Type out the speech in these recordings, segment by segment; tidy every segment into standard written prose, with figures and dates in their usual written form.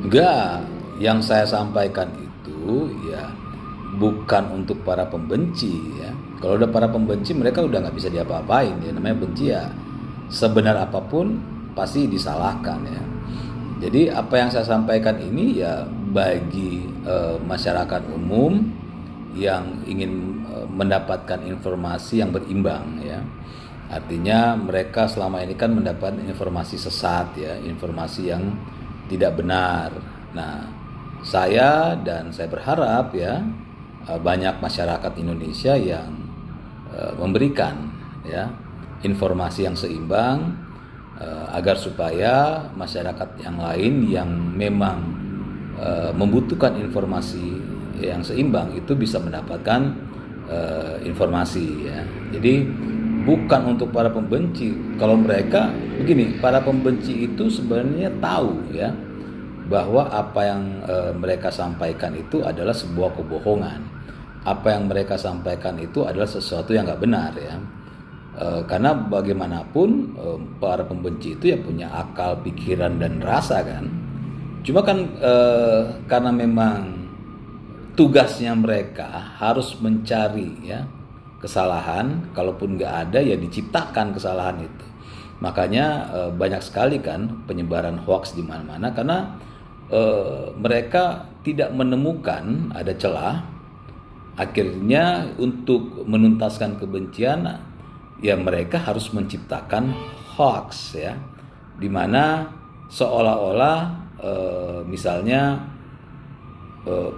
Enggak, yang saya sampaikan itu ya bukan untuk para pembenci ya. Kalau udah para pembenci mereka udah nggak bisa diapa-apain ya. Namanya benci ya sebenar apapun pasti disalahkan ya. Jadi apa yang saya sampaikan ini ya bagi masyarakat umum yang ingin mendapatkan informasi yang berimbang ya. Artinya mereka selama ini kan mendapat informasi sesat ya, informasi yang tidak benar. Nah, saya berharap ya banyak masyarakat Indonesia yang memberikan ya informasi yang seimbang agar supaya masyarakat yang lain yang memang membutuhkan informasi yang seimbang itu bisa mendapatkan informasi ya. Jadi bukan untuk para pembenci. Kalau mereka begini, para pembenci itu sebenarnya tahu ya bahwa apa yang mereka sampaikan itu adalah sebuah kebohongan. Apa yang mereka sampaikan itu adalah sesuatu yang nggak benar ya. Karena bagaimanapun para pembenci itu ya punya akal, pikiran dan rasa kan. Cuma kan karena memang tugasnya mereka harus mencari ya kesalahan, kalaupun nggak ada ya diciptakan kesalahan itu. Makanya banyak sekali kan penyebaran hoaks di mana-mana karena mereka tidak menemukan ada celah. Akhirnya untuk menuntaskan kebencian ya mereka harus menciptakan hoaks ya, dimana seolah-olah misalnya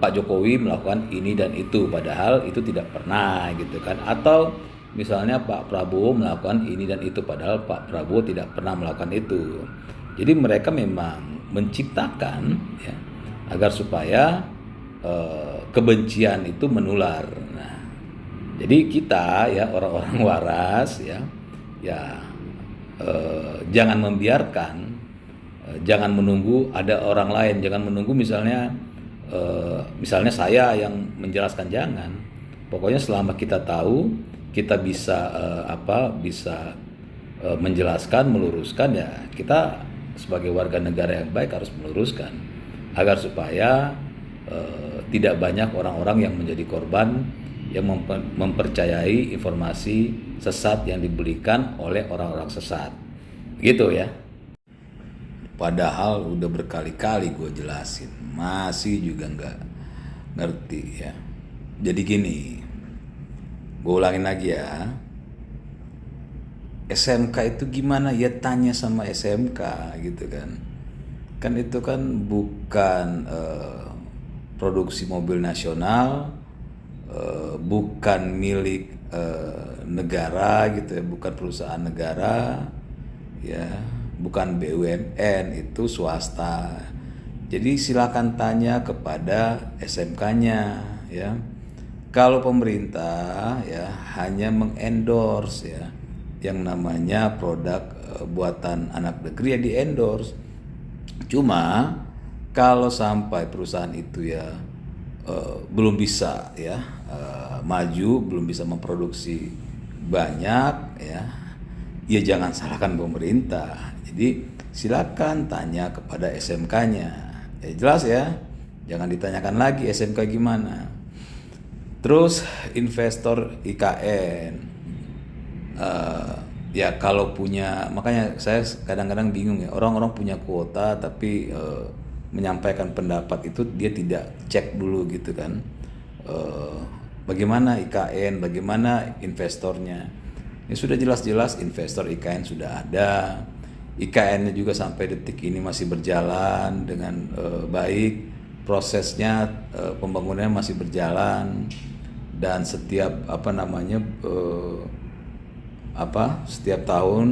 Pak Jokowi melakukan ini dan itu padahal itu tidak pernah gitu kan, atau misalnya Pak Prabowo melakukan ini dan itu padahal Pak Prabowo tidak pernah melakukan itu. Jadi mereka memang menciptakan ya agar supaya kebencian itu menular. Nah, jadi kita ya orang-orang waras ya jangan membiarkan, jangan menunggu ada orang lain, jangan menunggu misalnya saya yang menjelaskan, jangan. Pokoknya selama kita tahu, kita bisa menjelaskan, meluruskan ya kita sebagai warga negara yang baik harus meluruskan agar supaya tidak banyak orang-orang yang menjadi korban yang mempercayai informasi sesat yang diberikan oleh orang-orang sesat. Gitu ya. Padahal udah berkali-kali gue jelasin, masih juga nggak ngerti ya. Jadi gini, gue ulangin lagi ya. SMK itu gimana? Ya tanya sama SMK gitu kan. Kan itu kan bukan produksi mobil nasional, bukan milik negara gitu ya, bukan perusahaan negara ya, bukan BUMN, itu swasta. Jadi silakan tanya kepada SMK-nya ya. Kalau pemerintah ya hanya mengendorse ya yang namanya produk buatan anak negeri ya di-endorse. Cuma kalau sampai perusahaan itu ya belum bisa ya maju, belum bisa memproduksi banyak ya jangan salahkan pemerintah. Jadi silakan tanya kepada SMK-nya. Ya jelas ya, jangan ditanyakan lagi SMK gimana. Terus investor IKN, ya kalau punya, makanya saya kadang-kadang bingung ya, orang-orang punya kuota tapi menyampaikan pendapat itu dia tidak cek dulu gitu kan. Bagaimana IKN, bagaimana investornya. Ini sudah jelas-jelas investor IKN sudah ada, IKN-nya juga sampai detik ini masih berjalan dengan baik, prosesnya pembangunannya masih berjalan, dan setiap setiap tahun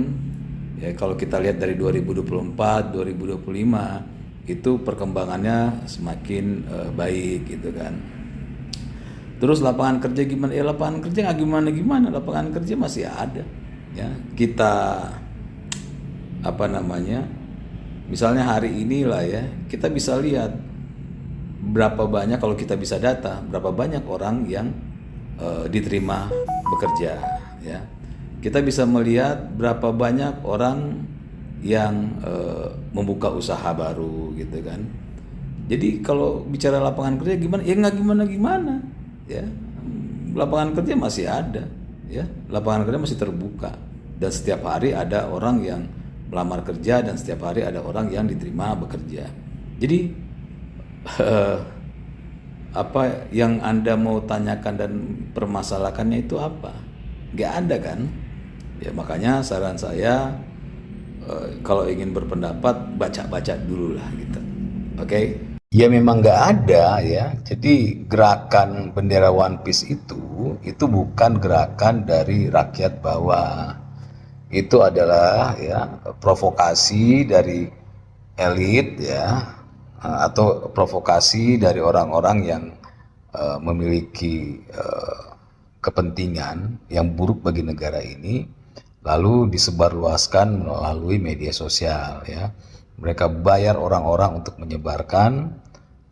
ya kalau kita lihat dari 2024, 2025 itu perkembangannya semakin baik gitu kan. Terus lapangan kerja gimana? Ya lapangan kerja nggak gimana-gimana, lapangan kerja masih ada. Ya kita misalnya hari inilah ya kita bisa lihat berapa banyak, kalau kita bisa data berapa banyak orang yang diterima bekerja. Ya kita bisa melihat berapa banyak orang yang membuka usaha baru gitu kan. Jadi kalau bicara lapangan kerja gimana? Ya nggak gimana-gimana, ya. Lapangan kerja masih ada, ya. Lapangan kerja masih terbuka dan setiap hari ada orang yang melamar kerja dan setiap hari ada orang yang diterima bekerja. Jadi apa yang Anda mau tanyakan dan permasalahkannya itu apa? Nggak ada kan? Ya makanya saran saya kalau ingin berpendapat baca-baca dulu lah gitu. Oke? Ya memang nggak ada ya. Jadi gerakan bendera One Piece itu bukan gerakan dari rakyat bawah. Itu adalah ya provokasi dari elit ya, atau provokasi dari orang-orang yang memiliki kepentingan yang buruk bagi negara ini, lalu disebarluaskan melalui media sosial ya. Mereka bayar orang-orang untuk menyebarkan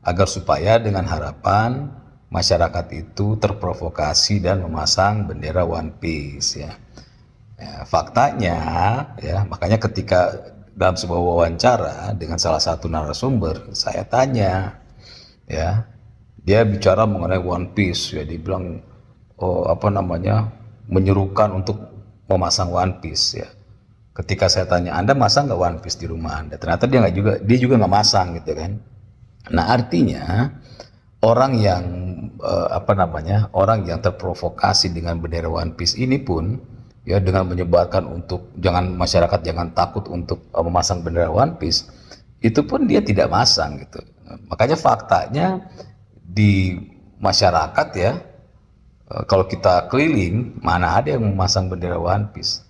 agar supaya dengan harapan masyarakat itu terprovokasi dan memasang bendera One Piece ya. Ya, faktanya ya, makanya ketika dalam sebuah wawancara dengan salah satu narasumber, saya tanya ya, dia bicara mengenai One Piece ya, dia bilang oh apa namanya menyerukan untuk memasang One Piece ya. Ketika saya tanya Anda masang nggak One Piece di rumah Anda, ternyata dia juga nggak masang gitu kan. Nah artinya orang yang orang yang terprovokasi dengan bendera One Piece ini pun ya dengan menyebarkan untuk masyarakat jangan takut untuk memasang bendera One Piece, itu pun dia tidak masang gitu. Makanya faktanya di masyarakat ya, kalau kita keliling mana ada yang memasang bendera One Piece.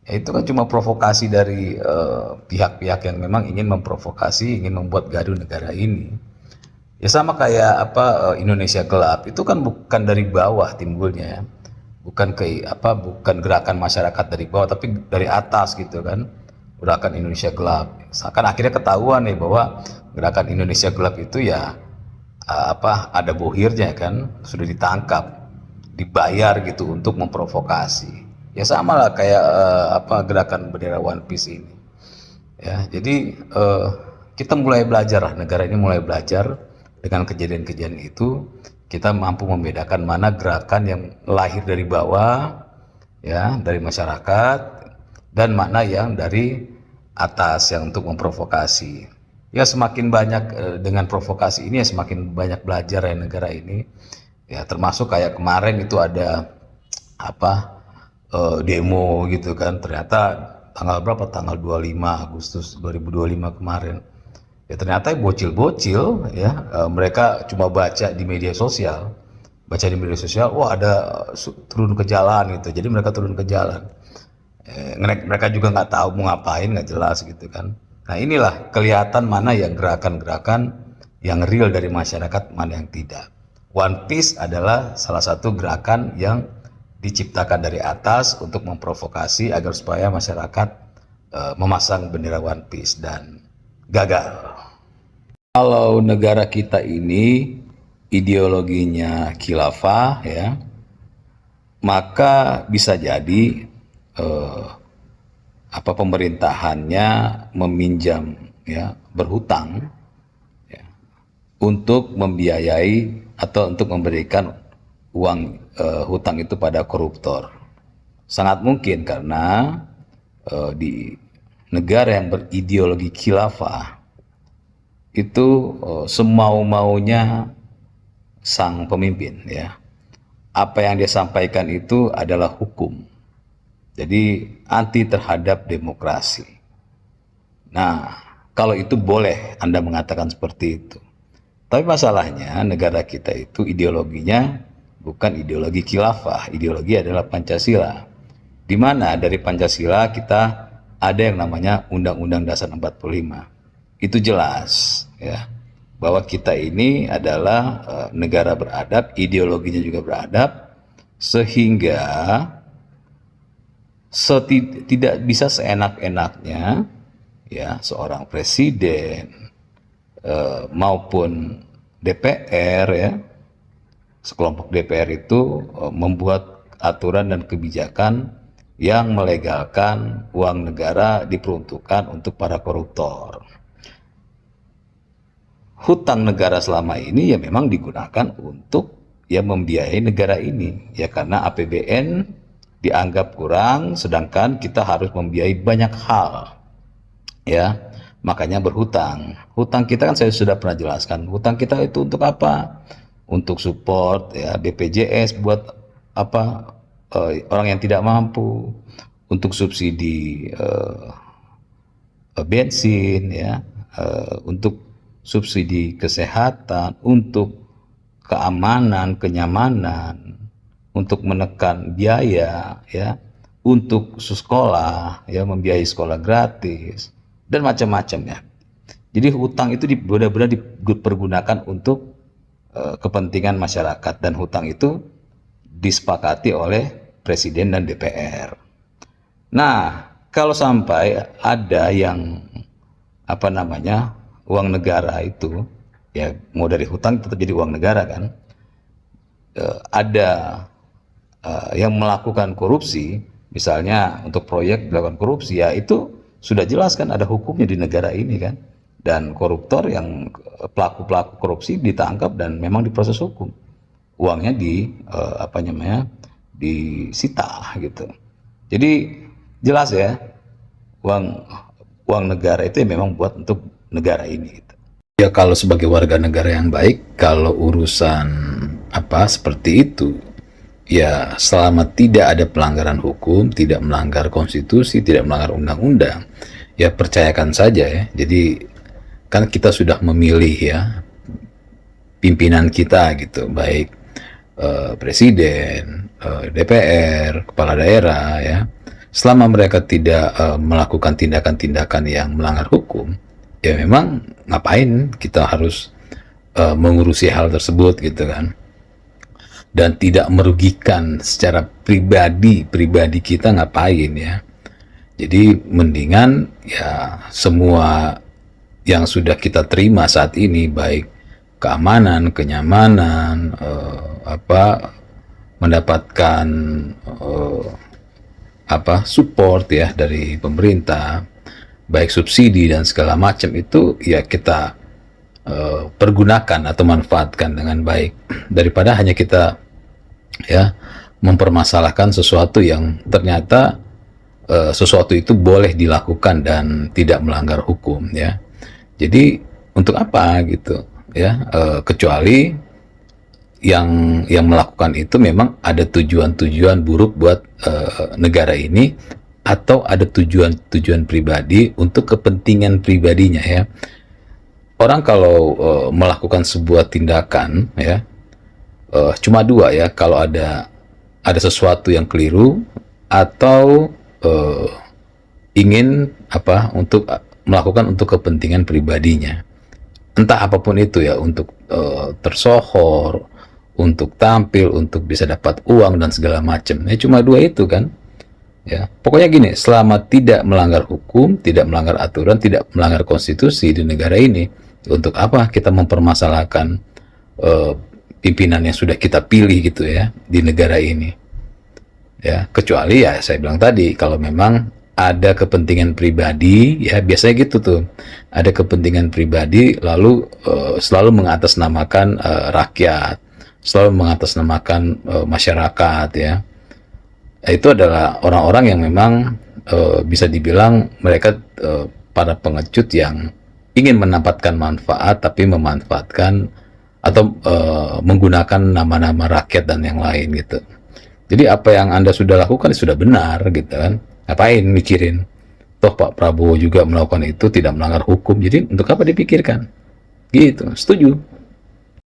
Ya, itu kan cuma provokasi dari pihak-pihak yang memang ingin memprovokasi, ingin membuat gaduh negara ini. Ya sama kayak Indonesia Gelap itu kan bukan dari bawah timbulnya ya. Bukan gerakan masyarakat dari bawah tapi dari atas gitu kan. Gerakan Indonesia Gelap. Kan akhirnya ketahuan nih bahwa gerakan Indonesia Gelap itu ya ada bohirnya kan, sudah ditangkap, dibayar gitu untuk memprovokasi. Ya sama lah kayak gerakan bendera One Piece ini. Ya, jadi kita mulai belajar lah, negara ini mulai belajar dengan kejadian-kejadian itu. Kita mampu membedakan mana gerakan yang lahir dari bawah, ya, dari masyarakat, dan mana yang dari atas yang untuk memprovokasi. Ya semakin banyak dengan provokasi ini ya semakin banyak belajar ya negara ini. Ya termasuk kayak kemarin itu ada demo gitu kan, ternyata tanggal berapa, tanggal 25 Agustus 2025 kemarin ya ternyata bocil-bocil ya, mereka cuma baca di media sosial, wah ada turun ke jalan gitu, jadi mereka turun ke jalan, mereka juga nggak tahu mau ngapain, nggak jelas gitu kan. Nah inilah kelihatan mana yang gerakan-gerakan yang real dari masyarakat, mana yang tidak. One Piece adalah salah satu gerakan yang diciptakan dari atas untuk memprovokasi agar supaya masyarakat memasang bendera One Piece dan gagal. Kalau negara kita ini ideologinya khilafah ya, maka bisa jadi pemerintahannya meminjam ya, berhutang ya, untuk membiayai atau untuk memberikan uang hutang itu pada koruptor. Sangat mungkin karena di negara yang berideologi khilafah itu semau-maunya sang pemimpin ya. Apa yang dia sampaikan itu adalah hukum. Jadi anti terhadap demokrasi. Nah, kalau itu boleh Anda mengatakan seperti itu. Tapi masalahnya negara kita itu ideologinya bukan ideologi khilafah, ideologi adalah Pancasila. Di mana dari Pancasila kita ada yang namanya Undang-Undang Dasar 45. Itu jelas ya bahwa kita ini adalah negara beradab, ideologinya juga beradab, sehingga tidak bisa seenak-enaknya ya seorang presiden maupun DPR ya, sekelompok DPR itu membuat aturan dan kebijakan yang melegalkan uang negara diperuntukkan untuk para koruptor. hutang negara selama ini ya memang digunakan untuk ya membiayai negara ini ya, karena APBN dianggap kurang sedangkan kita harus membiayai banyak hal ya, makanya berhutang. Hutang kita kan saya sudah pernah jelaskan, hutang kita itu untuk apa? Untuk support ya BPJS buat apa, orang yang tidak mampu, untuk subsidi bensin ya, untuk subsidi kesehatan, untuk keamanan, kenyamanan, untuk menekan biaya ya, untuk sekolah ya, membiayai sekolah gratis dan macam-macam ya. Jadi hutang itu benar-benar dipergunakan untuk kepentingan masyarakat, dan hutang itu disepakati oleh Presiden dan DPR. Nah, kalau sampai ada yang apa namanya, uang negara itu ya, mau dari hutang tetap jadi uang negara kan, ada yang melakukan korupsi, misalnya untuk proyek dilakukan korupsi, ya itu sudah jelas kan ada hukumnya di negara ini kan, dan koruptor yang pelaku-pelaku korupsi ditangkap dan memang diproses hukum, uangnya apa namanya, disita gitu. Jadi jelas ya, uang negara itu memang buat untuk negara ini gitu. Ya kalau sebagai warga negara yang baik, kalau urusan apa seperti itu ya, selama tidak ada pelanggaran hukum, tidak melanggar konstitusi, tidak melanggar undang-undang, ya percayakan saja ya. Jadi kan kita sudah memilih ya pimpinan kita gitu, baik presiden, DPR, kepala daerah ya. Selama mereka tidak melakukan tindakan-tindakan yang melanggar hukum, ya memang ngapain kita harus mengurusi hal tersebut gitu kan, dan tidak merugikan secara pribadi kita, ngapain ya. Jadi mendingan ya semua yang sudah kita terima saat ini, baik keamanan, kenyamanan, mendapatkan support ya dari pemerintah, baik subsidi dan segala macam, itu ya kita pergunakan atau manfaatkan dengan baik, daripada hanya kita ya mempermasalahkan sesuatu yang ternyata sesuatu itu boleh dilakukan dan tidak melanggar hukum ya. Jadi untuk apa gitu ya, kecuali yang melakukan itu memang ada tujuan-tujuan buruk buat negara ini, atau ada tujuan pribadi untuk kepentingan pribadinya ya. Orang kalau melakukan sebuah tindakan ya, cuma dua ya, kalau ada sesuatu yang keliru atau ingin untuk melakukan untuk kepentingan pribadinya, entah apapun itu ya, untuk tersohor, untuk tampil, untuk bisa dapat uang dan segala macam ya. Cuma dua itu kan ya. Pokoknya gini, selama tidak melanggar hukum, tidak melanggar aturan, tidak melanggar konstitusi di negara ini, untuk apa kita mempermasalahkan pimpinan yang sudah kita pilih gitu ya di negara ini ya. Kecuali ya saya bilang tadi, kalau memang ada kepentingan pribadi ya, biasanya gitu tuh, ada kepentingan pribadi lalu selalu mengatasnamakan rakyat, selalu mengatasnamakan masyarakat ya. Itu adalah orang-orang yang memang bisa dibilang mereka para pengecut yang ingin mendapatkan manfaat, tapi memanfaatkan atau menggunakan nama-nama rakyat dan yang lain gitu. Jadi apa yang Anda sudah lakukan sudah benar gitu kan, ngapain mikirin, toh Pak Prabowo juga melakukan itu tidak melanggar hukum, jadi untuk apa dipikirkan gitu. Setuju.